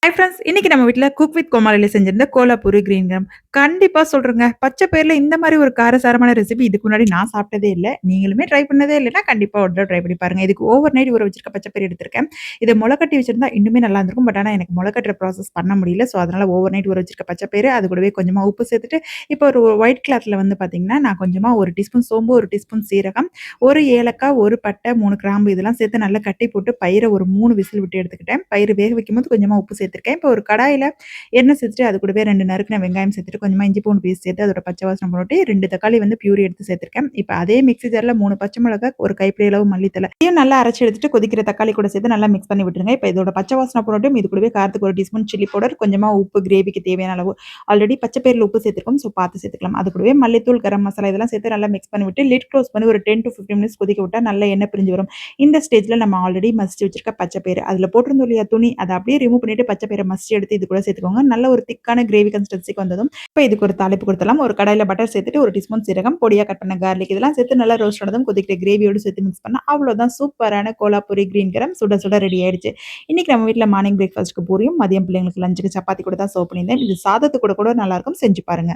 Hi friends. இன்னைக்கு நம்ம வீட்ல குக் வித் கோமாளில செஞ்சிருந்த கோலாப்பூரி கிரீன் கிராம். கண்டிப்பா சொல்றேங்க. பச்சை பயிர்ல இந்த மாரி ஒரு காரசாரமான ரெசிபி இதுக்கு முன்னாடி நான் சாப்பிட்டதே இல்ல. நீங்களுமே ட்ரை பண்ணதே இல்லன்னா, கண்டிப்பா ஒரு தடவ ட்ரை பண்ணி பாருங்க. இதுக்கு ஓவர் நைட் ஊற வச்சிருக்க பச்சை பயிர் எடுத்திருக்கேன். இத மொளக்கட்டி வச்சிருந்தா இன்னுமே நல்லா இருந்திருக்கும். பட் ஆனா எனக்கு மொளக்கட்டுற ப்ராசஸ் பண்ண முடியல. ஸோ அதனால ஓவர் நைட் ஊற வச்சிருக்க பச்சை பயிறு, அது கூடவே கொஞ்சமா உப்பு சேர்த்துட்டு, இப்போ ஒரு ஒயிட் கிளாத்ல வந்து பார்த்தீங்கன்னா, நான் கொஞ்சமா 1 டீஸ்பூன் சோம்பு, 1 டீஸ்பூன் சீரகம், 1 ஏலக்காய், 1 பட்டை, 3 கிராம்பு இதெல்லாம் சேர்த்து நல்லா கட்டி போட்டு பயிர ஒரு 3 விசில் விட்டு எடுத்துக்கிட்டேன். பயிறு வேக வைக்கும்போது கொஞ்சமா உப்பு சேர்த்துருக்கேன். இப்போ ஒரு கடாயில எண்ணெய் சேர்த்துட்டு அது கூடவே 2 நறுக்குன வெங்காயம் சேர்த்துட்டு, கொஞ்சமா இஞ்சி பூண்டு பேஸ்ட் சேர்த்து அதோட பச்சை வாசனை போட்டு 2 தக்காளி வந்து பியூரி எடுத்து சேர்த்துருக்கேன். இப்ப அதே மிக்ஸி ஜார்ல 3 பச்சை மிளகாய், ஒரு கைப்பிடி அளவு மல்லித்தழை இதையும் நல்லா அரைச்சு எடுத்துட்டு கொதிக்கிற தக்காளி கூட சேர்த்து நல்லா மிக்ஸ் பண்ணி விட்டுருங்க. இப்ப இதோட பச்சை வாசனை போனட்டும் இது கூடவே காரத்துக்கு 1 டீஸ்பூன் சில்லி பவுடர், கொஞ்சமா உப்பு கிரேவிக்கு தேவையான அளவு. ஆல்ரெடி பச்சை பயிர்ல உப்பு சேர்த்துருக்கோம். ஸோ பார்த்து சேர்த்துக்கலாம். அது கூடவே மல்லித்தூள், கரம் மசாலா இதெல்லாம் சேர்த்து நல்லா மிக்ஸ் பண்ணி விட்டு லிட் க்ளோஸ் பண்ணி ஒரு 10 டூ 15 மினிட்ஸ் கொதிக்க விட்டா நல்லா எண்ணெய் பிரிஞ்சு வரும். இந்த ஸ்டேஜ்ல நம்ம ஆல்ரெடி மசிச்சு வச்சிருக்க பச்சை பயிறு அதுல போட்டிருந்தோம் இல்லையா துணி, அத அப்படியே ரிமூவ் பண்ணிட்டு பச்சை பயிர மசிச்சு எடுத்து இது கூட சேர்த்துக்கோங்க. நல்ல ஒரு திக்கான கிரேவி கன்சிஸ்டன்சிக்கு வந்ததும், இப்ப இதுக்கு ஒரு தாளிப்பு குடுத்துடலாம். ஒரு கடாயில பட்டர் சேர்த்துட்டு 1 டீஸ்பூன் சீரகம், பொடியா கட் பண்ண கார்லிக் இதெல்லாம் சேர்த்து நல்லா ரோஸ்ட் ஆனதும் கொதிக்கிற கிரேவியோட சேர்த்து மிக்ஸ் பண்ணா அவ்வளோதான் சூப்பரான கோலாப்பூரி கிரீன் கரம் சுட சுட ரெடி ஆயிடுச்சு. இன்னைக்கு நம்ம வீட்ல மார்னிங் பிரேக்ஃபாஸ்ட்க்கு பூரியும், மதியம் பிள்ளைங்களுக்கு லஞ்சுக்கு சப்பாத்தி கூட தான் சர்வ் பண்ணியிருந்தேன். இது சாதத்து கூட கூட நல்லாருக்கும். செஞ்சு பாருங்க.